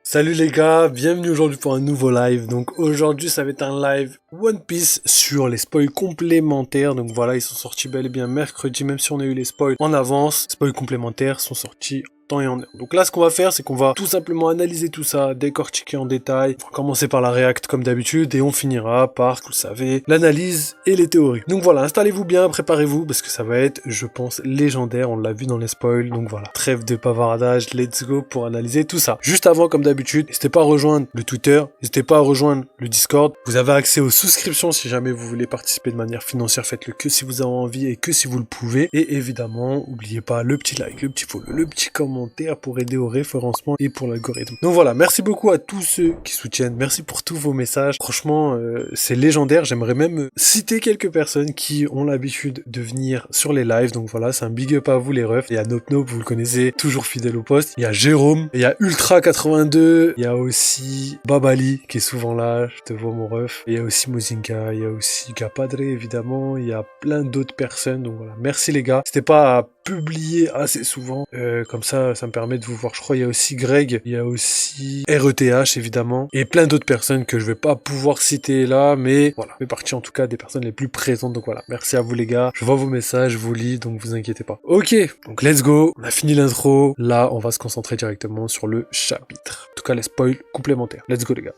Salut les gars, bienvenue aujourd'hui pour un nouveau live. Donc aujourd'hui ça va être un live One Piece sur les spoils complémentaires. Donc voilà, ils sont sortis bel et bien mercredi, même si on a eu les spoils en avance. Les spoils complémentaires sont sortis temps et en heure. Donc là ce qu'on va faire c'est qu'on va tout simplement analyser tout ça, décortiquer en détail. On va commencer par la react comme d'habitude et on finira par, vous le savez, l'analyse et les théories. Donc voilà, installez-vous bien, préparez-vous parce que ça va être, je pense, légendaire. On l'a vu dans les spoils. Donc voilà, trêve de bavardage, let's go pour analyser tout ça. Juste avant, comme d'habitude, n'hésitez pas à rejoindre le Twitter, n'hésitez pas à rejoindre le Discord. Vous avez accès aux souscriptions si jamais vous voulez participer de manière financière. Faites-le que si vous avez envie et que si vous le pouvez. Et évidemment, n'oubliez pas le petit like, le petit follow, le petit commentaire pour aider au référencement et pour l'algorithme. Donc voilà, merci beaucoup à tous ceux qui soutiennent. Merci pour tous vos messages. Franchement, c'est légendaire. J'aimerais même citer quelques personnes qui ont l'habitude de venir sur les lives. Donc voilà, c'est un big up à vous les refs. Il y a Nop Nop, vous le connaissez, toujours fidèle au poste. Il y a Jérôme, il y a Ultra82, il y a aussi Babali qui est souvent là. Je te vois mon ref. Il y a aussi Mozinka, il y a aussi Gapadre évidemment. Il y a plein d'autres personnes. Donc voilà, merci les gars. N'hésitez pas à publier assez souvent. Comme ça me permet de vous voir. Je crois il y a aussi Greg, il y a aussi RETH évidemment, et plein d'autres personnes que je vais pas pouvoir citer là, mais voilà, fait partie en tout cas des personnes les plus présentes. Donc voilà, merci à vous les gars. Je vois vos messages, je vous lis, donc vous inquiétez pas. Ok, donc let's go. On a fini l'intro. Là, on va se concentrer directement sur le chapitre. En tout cas, les spoils complémentaires. Let's go les gars.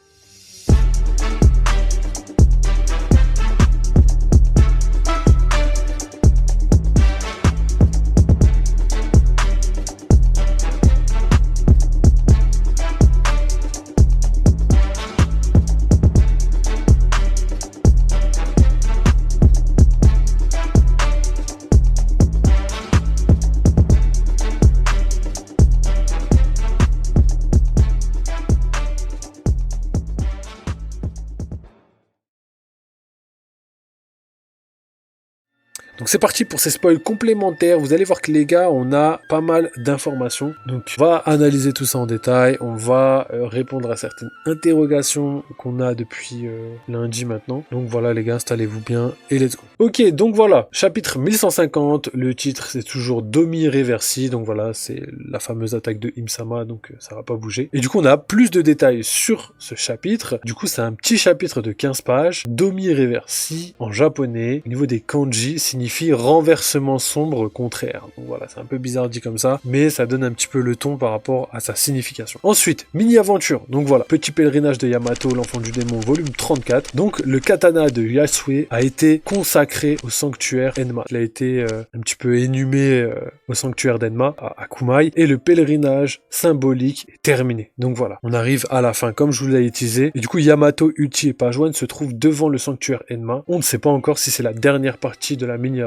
Donc c'est parti pour ces spoils complémentaires. Vous allez voir que les gars, on a pas mal d'informations. Donc on va analyser tout ça en détail. On va répondre à certaines interrogations qu'on a depuis lundi maintenant. Donc voilà les gars, installez-vous bien et let's go. Ok, donc voilà, chapitre 1150. Le titre c'est toujours Domi Reversi. Donc voilà, c'est la fameuse attaque de Im-sama. Donc ça va pas bouger. Et du coup on a plus de détails sur ce chapitre. Du coup c'est un petit chapitre de 15 pages. Domi Reversi en japonais. Au niveau des kanji signifie renversement sombre contraire. Donc voilà, c'est un peu bizarre dit comme ça, mais ça donne un petit peu le ton par rapport à sa signification. Ensuite, mini-aventure. Donc voilà, petit pèlerinage de Yamato, l'enfant du démon, volume 34. Donc le katana de Yasue a été consacré au sanctuaire Enma. Il a été un petit peu inhumé au sanctuaire d'Enma, à Kumai, et le pèlerinage symbolique est terminé. Donc voilà, on arrive à la fin, comme je vous l'ai teasé. Et du coup, Yamato, Uchi et Pajwan se trouvent devant le sanctuaire Enma. On ne sait pas encore si c'est la dernière partie de la mini-aventure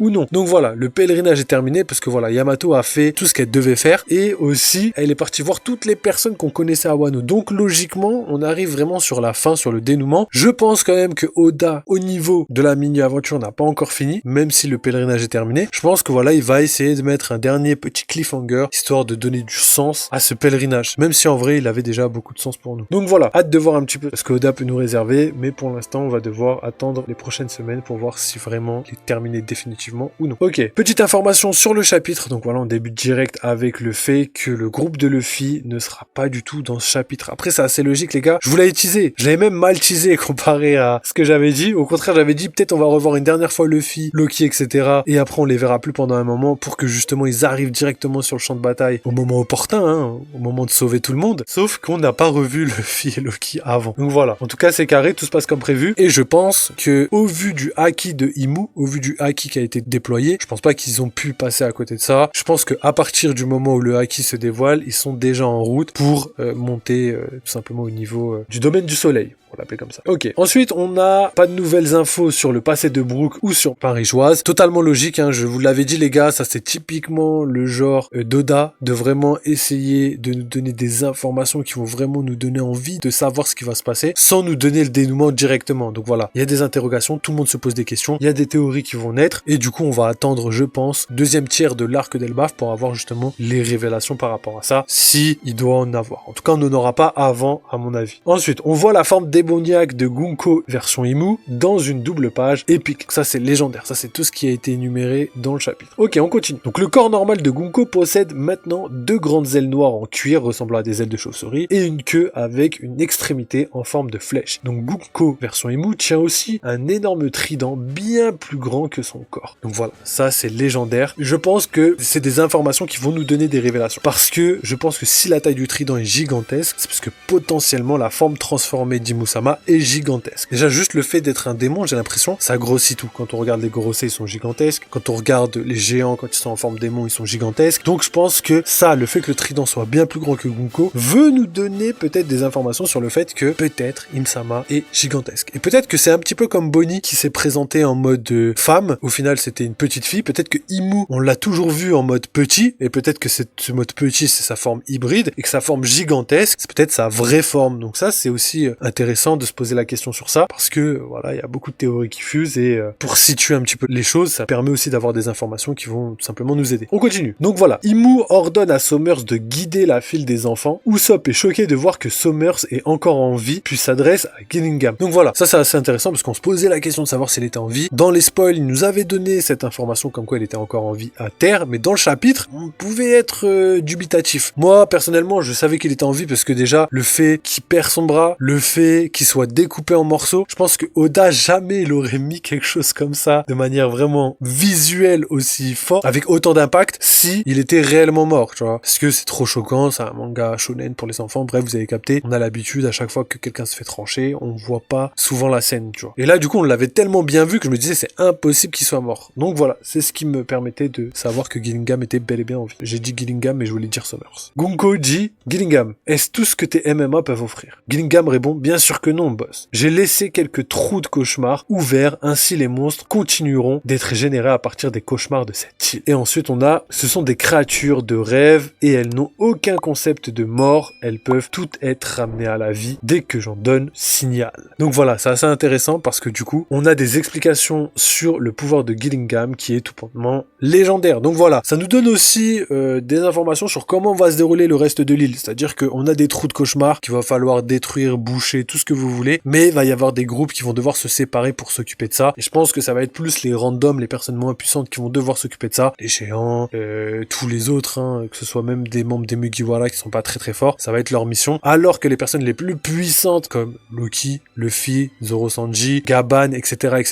ou non. Donc voilà, le pèlerinage est terminé parce que voilà, Yamato a fait tout ce qu'elle devait faire et aussi elle est partie voir toutes les personnes qu'on connaissait à Wano. Donc logiquement, on arrive vraiment sur la fin, sur le dénouement. Je pense quand même que Oda, au niveau de la mini-aventure, n'a pas encore fini, même si le pèlerinage est terminé. Je pense que voilà, il va essayer de mettre un dernier petit cliffhanger, histoire de donner du sens à ce pèlerinage, même si en vrai, il avait déjà beaucoup de sens pour nous. Donc voilà, hâte de voir un petit peu ce que Oda peut nous réserver, mais pour l'instant, on va devoir attendre les prochaines semaines pour voir si vraiment il est terminé définitivement ou non. Ok, petite information sur le chapitre. Donc voilà, on débute direct avec le fait que le groupe de Luffy ne sera pas du tout dans ce chapitre. Après, c'est assez logique les gars. Je vous l'avais teasé. Je l'avais même mal teasé comparé à ce que j'avais dit. Au contraire, j'avais dit peut-être on va revoir une dernière fois Luffy, Loki, etc. Et après, on les verra plus pendant un moment pour que justement ils arrivent directement sur le champ de bataille au moment opportun, hein, au moment de sauver tout le monde. Sauf qu'on n'a pas revu Luffy et Loki avant. Donc voilà. En tout cas, c'est carré, tout se passe comme prévu. Et je pense que au vu du haki de Imu, au vu du haki qui a été déployé, je pense pas qu'ils ont pu passer à côté de ça. Je pense que à partir du moment où le haki se dévoile, ils sont déjà en route pour monter tout simplement au niveau du domaine du soleil. On l'appelait comme ça. Ok. Ensuite, on n'a pas de nouvelles infos sur le passé de Brook ou sur Paris-Joise. Totalement logique, hein. Je vous l'avais dit, les gars, ça c'est typiquement le genre d'Oda de vraiment essayer de nous donner des informations qui vont vraiment nous donner envie de savoir ce qui va se passer sans nous donner le dénouement directement. Donc voilà. Il y a des interrogations, tout le monde se pose des questions, il y a des théories qui vont naître et du coup, on va attendre, je pense, deuxième tiers de l'arc d'Elbaf pour avoir justement les révélations par rapport à ça, si il doit en avoir. En tout cas, on n'en aura pas avant, à mon avis. Ensuite, on voit la forme des démoniaque de Gunko version Imu dans une double page épique. Ça c'est légendaire, ça c'est tout ce qui a été énuméré dans le chapitre. Ok, on continue. Donc le corps normal de Gunko possède maintenant 2 grandes ailes noires en cuir ressemblant à des ailes de chauve-souris et une queue avec une extrémité en forme de flèche. Donc Gunko version Imu tient aussi un énorme trident bien plus grand que son corps. Donc voilà, ça c'est légendaire. Je pense que c'est des informations qui vont nous donner des révélations. Parce que je pense que si la taille du trident est gigantesque, c'est parce que potentiellement la forme transformée d'Imusama est gigantesque. Déjà juste le fait d'être un démon, j'ai l'impression, ça grossit tout. Quand on regarde les Gorosei, ils sont gigantesques. Quand on regarde les géants, quand ils sont en forme démon, ils sont gigantesques. Donc je pense que ça, le fait que le trident soit bien plus grand que Gunko, veut nous donner peut-être des informations sur le fait que peut-être Im-sama est gigantesque. Et peut-être que c'est un petit peu comme Bonnie qui s'est présenté en mode femme. Au final, c'était une petite fille. Peut-être que Imu, on l'a toujours vu en mode petit. Et peut-être que ce mode petit, c'est sa forme hybride. Et que sa forme gigantesque, c'est peut-être sa vraie forme. Donc ça, c'est aussi intéressant de se poser la question sur ça. Parce que, voilà, il y a beaucoup de théories qui fusent. Et pour situer un petit peu les choses, ça permet aussi d'avoir des informations qui vont tout simplement nous aider. On continue. Donc voilà, Imu ordonne à Somers de guider la file des enfants. Usopp est choqué de voir que Somers est encore en vie, puis s'adresse à Gillingham. Donc voilà, ça c'est assez intéressant parce qu'on se posait la question de savoir s'il était en vie. Dans les spoils, il nous avait donné cette information comme quoi il était encore en vie à terre, mais dans le chapitre, on pouvait être dubitatif. Moi, personnellement, je savais qu'il était en vie parce que déjà, le fait qu'il perd son bras, le fait qu'il soit découpé en morceaux, je pense que Oda jamais il aurait mis quelque chose comme ça de manière vraiment visuelle aussi forte, avec autant d'impact, si il était réellement mort, tu vois. Parce que c'est trop choquant, c'est un manga shonen pour les enfants, bref, vous avez capté, on a l'habitude à chaque fois que quelqu'un se fait trancher, on voit pas souvent la scène, tu vois. Et là, du coup, on l'avait tellement bien vu que je me disais, c'est impossible qu'il soit mort. Donc voilà, c'est ce qui me permettait de savoir que Gillingham était bel et bien en vie. J'ai dit Gillingham, mais je voulais dire Somers. Gunko dit, Gillingham, est-ce tout ce que tes MMA peuvent offrir? Gillingham répond, bien sûr que non, boss. J'ai laissé quelques trous de cauchemar ouverts, ainsi les monstres continueront d'être générés à partir des cauchemars de cette île. Et ensuite, on a, ce sont des créatures de rêve et elles n'ont aucun concept de mort. Elles peuvent toutes être ramenées à la vie dès que j'en donne signal. Donc voilà, c'est assez intéressant parce que du coup, on a des explications sur le pouvoir de Gillingham qui est tout bonnement légendaire. Donc voilà, ça nous donne aussi des informations sur comment va se dérouler le reste de l'île. C'est-à-dire qu'on a des trous de cauchemar qu'il va falloir détruire, boucher, tout ce que vous voulez, mais il va y avoir des groupes qui vont devoir se séparer pour s'occuper de ça. Et je pense que ça va être plus les randoms, les personnes moins puissantes qui vont devoir s'occuper de ça. Les géants, tous les autres, hein, que ce soit même des membres des Mugiwara qui sont pas très très forts, ça va être leur mission. Alors que les personnes les plus puissantes comme Loki, Luffy, Zoro Sanji, Gaban, etc.,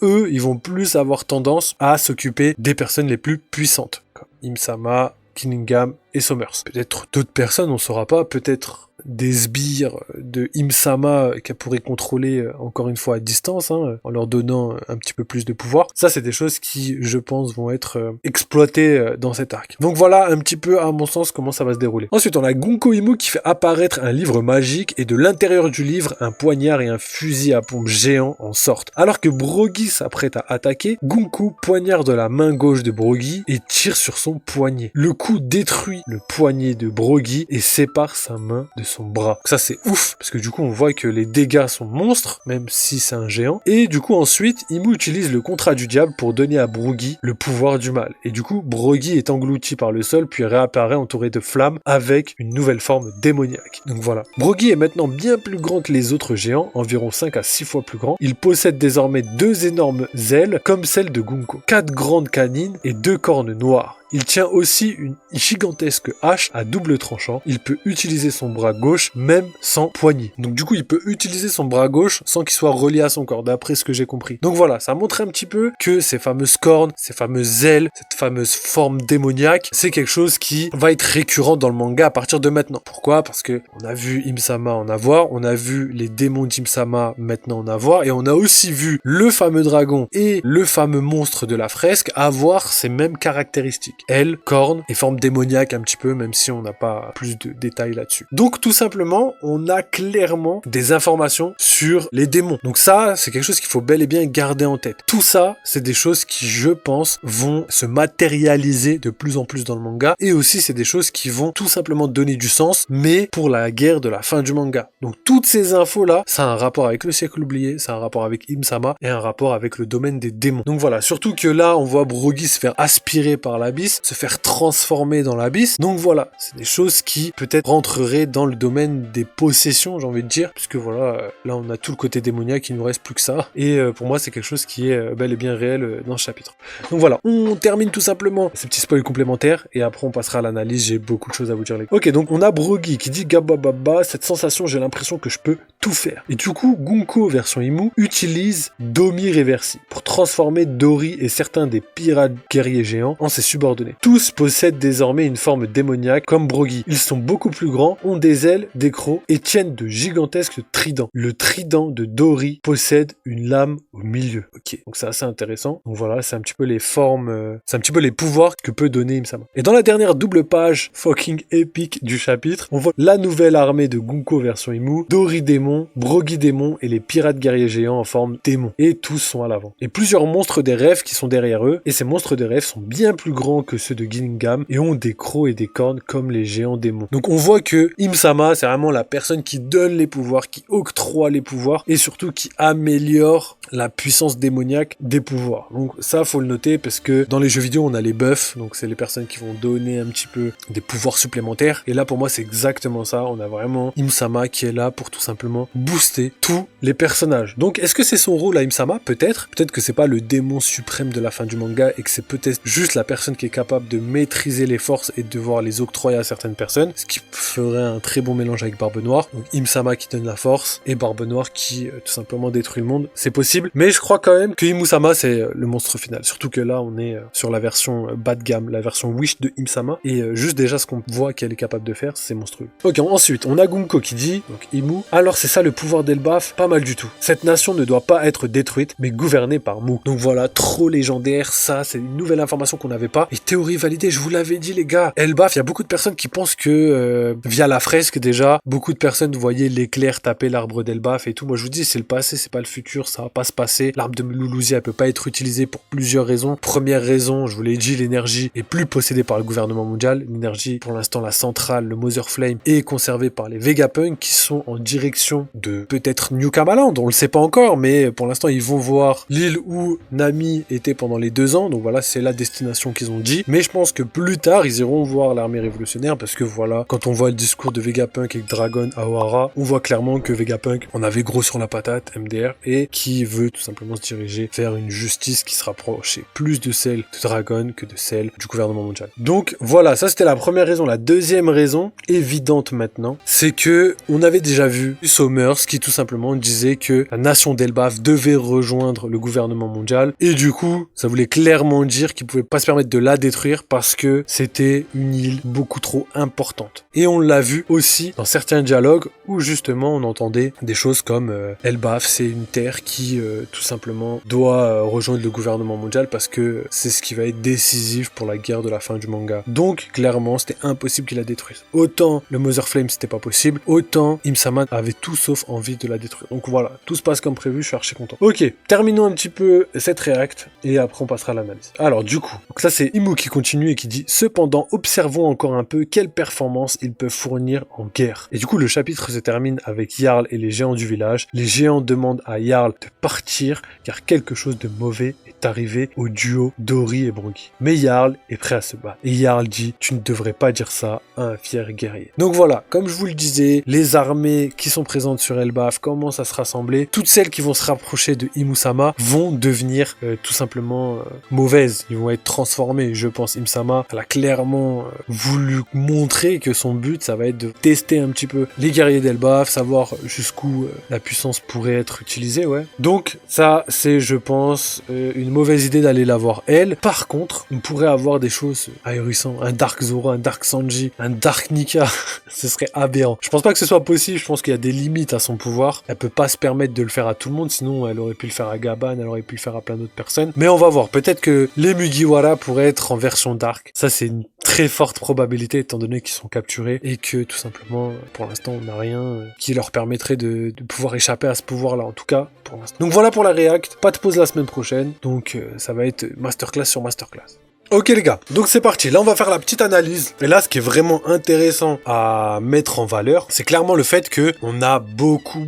eux, ils vont plus avoir tendance à s'occuper des personnes les plus puissantes, comme Im-sama, Gillingham et Somers. Peut-être d'autres personnes, on saura pas, peut-être des sbires de Im-sama qu'elle pourrait contrôler encore une fois à distance, hein, en leur donnant un petit peu plus de pouvoir. Ça, c'est des choses qui, je pense, vont être exploitées dans cet arc. Donc voilà un petit peu, à mon sens, comment ça va se dérouler. Ensuite, on a Gunko Imu qui fait apparaître un livre magique et de l'intérieur du livre, un poignard et un fusil à pompe géant en sortent. Alors que Brogy s'apprête à attaquer, Gunko poignarde la main gauche de Brogy et tire sur son poignet. Le coup détruit le poignet de Brogy et sépare sa main de son bras. Ça c'est ouf, parce que du coup on voit que les dégâts sont monstres, même si c'est un géant. Et du coup ensuite, Imu utilise le contrat du diable pour donner à Brogy le pouvoir du mal. Et du coup, Brogy est englouti par le sol, puis réapparaît entouré de flammes avec une nouvelle forme démoniaque. Donc voilà. Brogy est maintenant bien plus grand que les autres géants, environ 5 à 6 fois plus grand. Il possède désormais 2 énormes ailes, comme celles de Gunko, 4 grandes canines et 2 cornes noires. Il tient aussi une gigantesque hache à double tranchant. Il peut utiliser son bras gauche même sans poignet. Donc du coup, il peut utiliser son bras gauche sans qu'il soit relié à son corps, d'après ce que j'ai compris. Donc voilà, ça montre un petit peu que ces fameuses cornes, ces fameuses ailes, cette fameuse forme démoniaque, c'est quelque chose qui va être récurrent dans le manga à partir de maintenant. Pourquoi? Parce que on a vu Im-sama en avoir, on a vu les démons d'Im-sama maintenant en avoir, et on a aussi vu le fameux dragon et le fameux monstre de la fresque avoir ces mêmes caractéristiques. Ailes, cornes et forme démoniaque un petit peu, même si on n'a pas plus de détails là-dessus. Donc tout simplement, on a clairement des informations sur les démons. Donc ça, c'est quelque chose qu'il faut bel et bien garder en tête. Tout ça, c'est des choses qui, je pense, vont se matérialiser de plus en plus dans le manga, et aussi c'est des choses qui vont tout simplement donner du sens, mais pour la guerre de la fin du manga. Donc toutes ces infos-là, ça a un rapport avec le siècle oublié, ça a un rapport avec Im-sama, et un rapport avec le domaine des démons. Donc voilà, surtout que là, on voit Brogy se faire aspirer par l'abysse. l'abysse, se faire transformer dans l'abysse. Donc voilà, c'est des choses qui peut-être rentreraient dans le domaine des possessions, j'ai envie de dire, puisque voilà, là on a tout le côté démoniaque, il nous reste plus que ça. Et pour moi, c'est quelque chose qui est bel et bien réel dans ce chapitre. Donc voilà, on termine tout simplement ces petits spoils complémentaires et après on passera à l'analyse. J'ai beaucoup de choses à vous dire, les gars. Ok, donc on a Brogy qui dit Gabababa, cette sensation, j'ai l'impression que je peux tout faire. Et du coup, Gunko version Imu utilise Domi Reversi pour transformer Dory et certains des pirates guerriers géants en ses subordonnés. Tous possèdent désormais une forme démoniaque comme Brogy. Ils sont beaucoup plus grands, ont des ailes, des crocs et tiennent de gigantesques tridents. Le trident de Dory possède une lame au milieu. Ok, donc c'est assez intéressant. Donc voilà, c'est un petit peu les formes, c'est un petit peu les pouvoirs que peut donner Im-sama. Et dans la dernière double page fucking épique du chapitre, on voit la nouvelle armée de Gunko version Imu, Dory démon, Brogy démon et les pirates guerriers géants en forme démon. Et tous sont à l'avant. Et plusieurs monstres des rêves qui sont derrière eux. Et ces monstres des rêves sont bien plus grands que ceux de Gillingham et ont des crocs et des cornes comme les géants démons. Donc on voit que Im-sama, c'est vraiment la personne qui donne les pouvoirs, qui octroie les pouvoirs et surtout qui améliore la puissance démoniaque des pouvoirs. Donc ça, faut le noter parce que dans les jeux vidéo, on a les buffs, donc c'est les personnes qui vont donner un petit peu des pouvoirs supplémentaires. Et là, pour moi, c'est exactement ça. On a vraiment Im-sama qui est là pour tout simplement booster tous les personnages. Donc, est-ce que c'est son rôle à Im-sama? Peut-être. Peut-être que c'est pas le démon suprême de la fin du manga et que c'est peut-être juste la personne qui est capable de maîtriser les forces et de devoir les octroyer à certaines personnes, ce qui ferait un très bon mélange avec Barbe Noire. Donc, Im-sama qui donne la force et Barbe Noire qui tout simplement détruit le monde. C'est possible. Mais je crois quand même que Imu-sama c'est le monstre final. Surtout que là on est sur la version bas de gamme, la version Wish de Im-sama. Et juste déjà ce qu'on voit qu'elle est capable de faire, c'est monstrueux. Ok, ensuite on a Gunko qui dit, donc Imu, alors c'est ça le pouvoir d'Elbaf? Pas mal du tout. Cette nation ne doit pas être détruite, mais gouvernée par Mu. Donc voilà, trop légendaire, ça c'est une nouvelle information qu'on n'avait pas. Et théorie validée, je vous l'avais dit les gars. Elbaf, il y a beaucoup de personnes qui pensent que via la fresque déjà, beaucoup de personnes voyaient l'éclair taper l'arbre d'Elbaf et tout. Moi je vous dis, c'est le passé, c'est pas le futur, ça va pas se passer. L'arbre de Moulouzia elle peut pas être utilisée pour plusieurs raisons. Première raison, je vous l'ai dit, l'énergie est plus possédée par le gouvernement mondial. L'énergie, pour l'instant, la centrale, le Mother Flame, est conservée par les Vegapunk qui sont en direction de peut-être New Kamaland. On le sait pas encore, mais pour l'instant, ils vont voir l'île où Nami était pendant les 2 ans. Donc voilà, c'est la destination qu'ils ont dit. Mais je pense que plus tard, ils iront voir l'armée révolutionnaire parce que voilà, quand on voit le discours de Vegapunk et Dragon à Ohara, on voit clairement que Vegapunk en avait gros sur la patate, MDR, et qui veut tout simplement se diriger vers une justice qui se rapprochait plus de celle de Dragon que de celle du gouvernement mondial. Donc voilà, ça c'était la première raison. La deuxième raison, évidente maintenant, c'est que on avait déjà vu Somers qui tout simplement disait que la nation d'Elbaf devait rejoindre le gouvernement mondial et du coup, ça voulait clairement dire qu'ils pouvaient pas se permettre de la détruire parce que c'était une île beaucoup trop importante. Et on l'a vu aussi dans certains dialogues où justement on entendait des choses comme Elbaf, c'est une terre qui tout simplement doit rejoindre le gouvernement mondial parce que c'est ce qui va être décisif pour la guerre de la fin du manga. Donc clairement c'était impossible qu'il la détruise. Autant le Mother Flame c'était pas possible, autant Im-sama avait tout sauf envie de la détruire. Donc voilà, tout se passe comme prévu, je suis archi content. Ok, terminons un petit peu cette réact et après on passera à l'analyse. Alors du coup, donc ça c'est Imu qui continue et qui dit: cependant observons encore un peu quelle performance ils peuvent fournir en guerre. Et du coup le chapitre se termine avec Jarl et les géants du village. Les géants demandent à Jarl de partir car quelque chose de mauvais est arrivé au duo Dory et Brogy. Mais Jarl est prêt à se battre. Et Jarl dit: tu ne devrais pas dire ça à un fier guerrier. Donc voilà, comme je vous le disais, les armées qui sont présentes sur Elbaf commencent à se rassembler. Toutes celles qui vont se rapprocher de Imu-sama vont devenir tout simplement mauvaises. Ils vont être transformés. Je pense Im-sama, elle a clairement voulu montrer que son but, ça va être de tester un petit peu les guerriers d'Elbaf, savoir jusqu'où la puissance pourrait être utilisée, ouais. Donc ça, c'est, je pense, une mauvaise idée d'aller la voir elle. Par contre, on pourrait avoir des choses ahurissantes. Un Dark Zoro, un Dark Sanji, un Dark Nika. Ce serait aberrant. Je pense pas que ce soit possible. Je pense qu'il y a des limites à son pouvoir. Elle peut pas se permettre de le faire à tout le monde. Sinon, elle aurait pu le faire à Gaban, elle aurait pu le faire à plein d'autres personnes. Mais on va voir. Peut-être que les Mugiwara pourraient être en version Dark. Ça, c'est une très forte probabilité étant donné qu'ils sont capturés et que tout simplement, pour l'instant, on n'a rien qui leur permettrait de pouvoir échapper à ce pouvoir-là. En tout cas, pour l'instant. Donc voilà pour la React. Pas de pause la semaine prochaine. Donc ça va être masterclass sur masterclass. Ok les gars, donc c'est parti, là on va faire la petite analyse. Et là ce qui est vraiment intéressant à mettre en valeur, c'est clairement le fait que on a beaucoup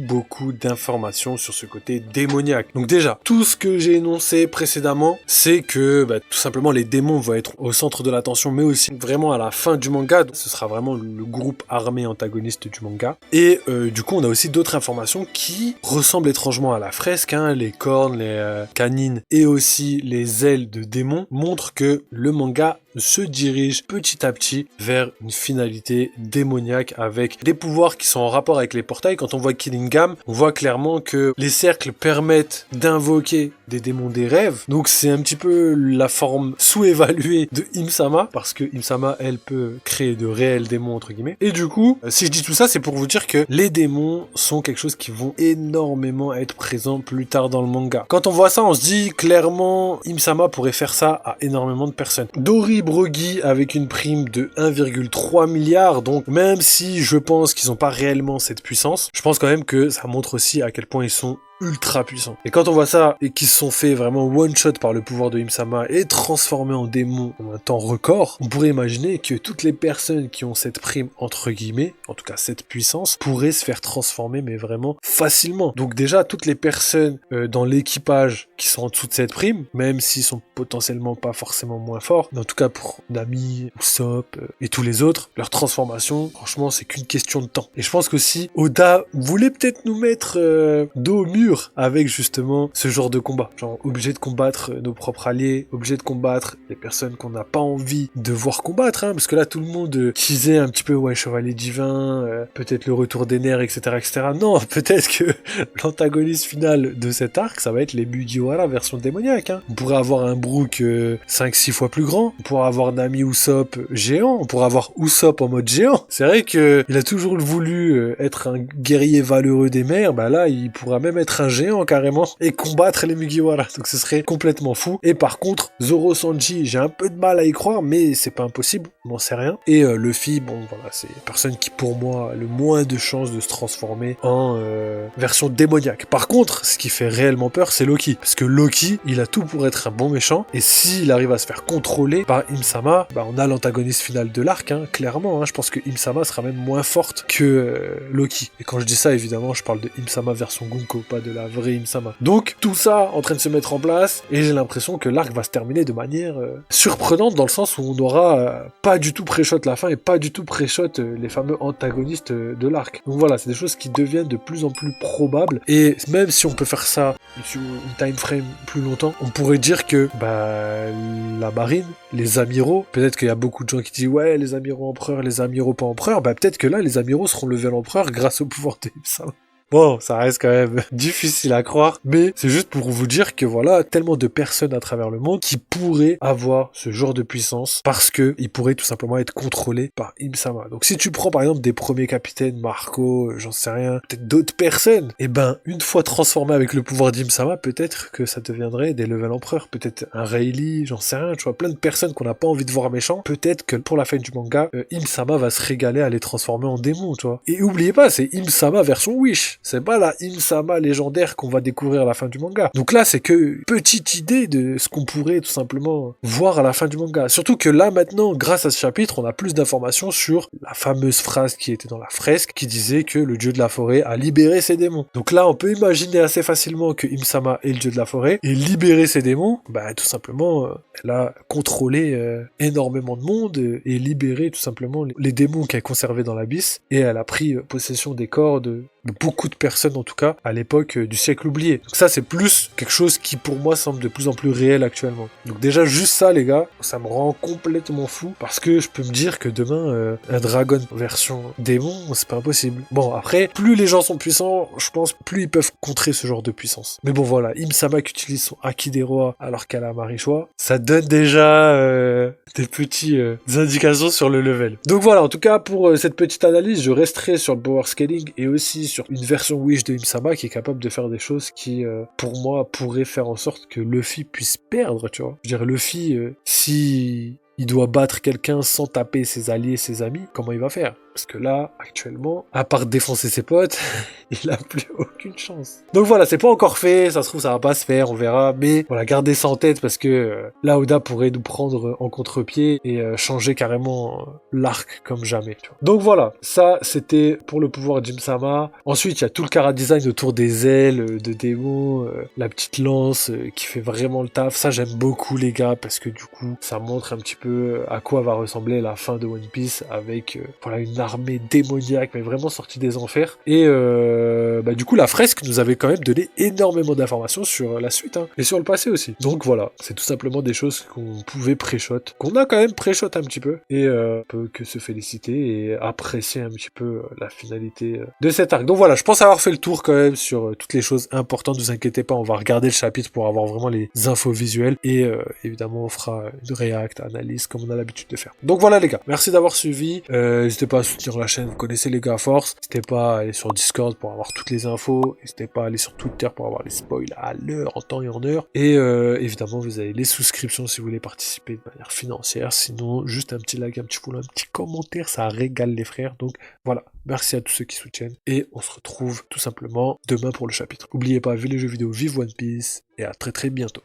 d'informations sur ce côté démoniaque. Donc déjà, tout ce que j'ai énoncé précédemment, c'est que tout simplement les démons vont être au centre de l'attention, mais aussi vraiment à la fin du manga, ce sera vraiment le groupe armé antagoniste du manga. Et du coup on a aussi d'autres informations qui ressemblent étrangement à la fresque, hein, les cornes, les canines et aussi les ailes de démons montrent que le manga se dirige petit à petit vers une finalité démoniaque avec des pouvoirs qui sont en rapport avec les portails. Quand on voit Killingham, on voit clairement que les cercles permettent d'invoquer des démons des rêves. Donc c'est un petit peu la forme sous-évaluée de Im-sama, parce que Im-sama, elle, peut créer de réels démons, entre guillemets. Et du coup, si je dis tout ça, c'est pour vous dire que les démons sont quelque chose qui vont énormément être présents plus tard dans le manga. Quand on voit ça, on se dit clairement, Im-sama pourrait faire ça à énormément de personnes. Dori Broggy avec une prime de 1,3 milliard, donc même si je pense qu'ils n'ont pas réellement cette puissance, je pense quand même que ça montre aussi à quel point ils sont ultra puissants. Et quand on voit ça, et qu'ils se sont fait vraiment one-shot par le pouvoir de Im-sama et transformés en démons en un temps record, on pourrait imaginer que toutes les personnes qui ont cette prime, entre guillemets, en tout cas cette puissance, pourraient se faire transformer, mais vraiment facilement. Donc déjà, toutes les personnes dans l'équipage qui sont en dessous de cette prime, même s'ils sont potentiellement pas forcément moins forts, mais en tout cas pour Nami, Usopp et tous les autres, leur transformation, franchement, c'est qu'une question de temps. Et je pense que si Oda voulait peut-être nous mettre dos au mur avec justement ce genre de combat, genre obligé de combattre nos propres alliés, obligé de combattre les personnes qu'on n'a pas envie de voir combattre, hein, parce que là tout le monde teasait un petit peu ouais chevalier divin, peut-être le retour des nerfs, etc. Non, peut-être que l'antagoniste final de cet arc, ça va être les Mugiwara version démoniaque, hein. On pourrait avoir un Brook 5-6 fois plus grand, on pourrait avoir Nami Usopp géant, on pourrait avoir Usopp en mode géant. C'est vrai que il a toujours voulu être un guerrier valeureux des mers, bah là il pourra même être un géant carrément et combattre les Mugiwara, donc ce serait complètement fou. Et par contre Zoro Sanji, j'ai un peu de mal à y croire, mais c'est pas impossible, on n'en sait rien. Et Luffy, bon voilà, c'est une personne qui pour moi a le moins de chances de se transformer en version démoniaque. Par contre, ce qui fait réellement peur, c'est Loki, parce que Loki, il a tout pour être un bon méchant, et s'il arrive à se faire contrôler par Im-sama, on a l'antagoniste final de l'arc, hein, clairement, hein. Je pense que Im-sama sera même moins forte que Loki. Et quand je dis ça, évidemment, je parle de Im-sama version Gunko, pas de la vraie Im-sama. Donc, tout ça en train de se mettre en place, et j'ai l'impression que l'arc va se terminer de manière surprenante, dans le sens où on n'aura pas du tout pré-shot la fin, et pas du tout pré-shot les fameux antagonistes de l'arc. Donc voilà, c'est des choses qui deviennent de plus en plus probables, et même si on peut faire ça sur une time frame plus longtemps, on pourrait dire que la marine, les amiraux, peut-être qu'il y a beaucoup de gens qui disent ouais les amiraux empereurs, les amiraux pas empereurs, peut-être que là les amiraux seront levés à l'empereur grâce au pouvoir de Im-sama. Bon, ça reste quand même difficile à croire, mais c'est juste pour vous dire que voilà, tellement de personnes à travers le monde qui pourraient avoir ce genre de puissance parce que ils pourraient tout simplement être contrôlés par Im-sama. Donc si tu prends par exemple des premiers capitaines, Marco, j'en sais rien, peut-être d'autres personnes, et une fois transformé avec le pouvoir d'Im-sama, peut-être que ça deviendrait des level empereurs, peut-être un Rayleigh, j'en sais rien, tu vois, plein de personnes qu'on n'a pas envie de voir méchants, peut-être que pour la fin du manga, Im-sama va se régaler à les transformer en démons, tu vois. Et oubliez pas, c'est Im-sama version Wish. C'est pas la Im-sama légendaire qu'on va découvrir à la fin du manga. Donc là, c'est que petite idée de ce qu'on pourrait tout simplement voir à la fin du manga. Surtout que là, maintenant, grâce à ce chapitre, on a plus d'informations sur la fameuse phrase qui était dans la fresque qui disait que le dieu de la forêt a libéré ses démons. Donc là, on peut imaginer assez facilement que Im-sama est le dieu de la forêt et libérer ses démons, tout simplement, elle a contrôlé énormément de monde et libéré tout simplement les démons qu'elle conservait dans l'abysse, et elle a pris possession des corps de beaucoup de personnes, en tout cas à l'époque du siècle oublié. Donc ça, c'est plus quelque chose qui pour moi semble de plus en plus réel actuellement. Donc déjà juste ça les gars, ça me rend complètement fou, parce que je peux me dire que demain un dragon version démon, c'est pas impossible. Bon, après, plus les gens sont puissants, je pense plus ils peuvent contrer ce genre de puissance. Mais bon voilà, Im-sama qui utilise son Haki des rois alors qu'elle a Marichois, ça donne déjà des petits indications sur le level. Donc voilà, en tout cas pour cette petite analyse, je resterai sur le power scaling et aussi sur une version Wish de Im-sama qui est capable de faire des choses qui, pour moi, pourraient faire en sorte que Luffy puisse perdre, tu vois. Je veux dire, Luffy, si il doit battre quelqu'un sans taper ses alliés, ses amis, comment il va faire? Parce que là, actuellement, à part défoncer ses potes, il a plus aucune chance. Donc voilà, c'est pas encore fait, ça se trouve ça va pas se faire, on verra, mais voilà, gardez ça en tête parce que là, Oda pourrait nous prendre en contre-pied et changer carrément l'arc comme jamais. Tu vois. Donc voilà, ça c'était pour le pouvoir Jim-sama. Ensuite, il y a tout le chara-design autour des ailes de démon, la petite lance qui fait vraiment le taf. Ça j'aime beaucoup les gars parce que du coup, ça montre un petit peu à quoi va ressembler la fin de One Piece avec voilà une armée démoniaque mais vraiment sortie des enfers. Et du coup, la fresque nous avait quand même donné énormément d'informations sur la suite hein, et sur le passé aussi. Donc voilà, c'est tout simplement des choses qu'on pouvait pré-shot, qu'on a quand même pré-shot un petit peu et on peut que se féliciter et apprécier un petit peu la finalité de cet arc. Donc voilà, je pense avoir fait le tour quand même sur toutes les choses importantes. Ne vous inquiétez pas, on va regarder le chapitre pour avoir vraiment les infos visuelles et évidemment on fera une react, analyse comme on a l'habitude de faire. Donc voilà les gars, merci d'avoir suivi. N'hésitez pas à soutenir la chaîne, vous connaissez les gars à force. N'hésitez pas à aller sur Discord pour avoir toutes les infos. N'hésitez pas à aller sur Twitter pour avoir les spoils à l'heure, en temps et en heure. Et évidemment, vous avez les souscriptions si vous voulez participer de manière financière. Sinon, juste un petit like, un petit follow, un petit commentaire, ça régale les frères. Donc voilà, merci à tous ceux qui soutiennent. Et on se retrouve tout simplement demain pour le chapitre. N'oubliez pas, vive les jeux vidéo, vive One Piece. Et à très très bientôt.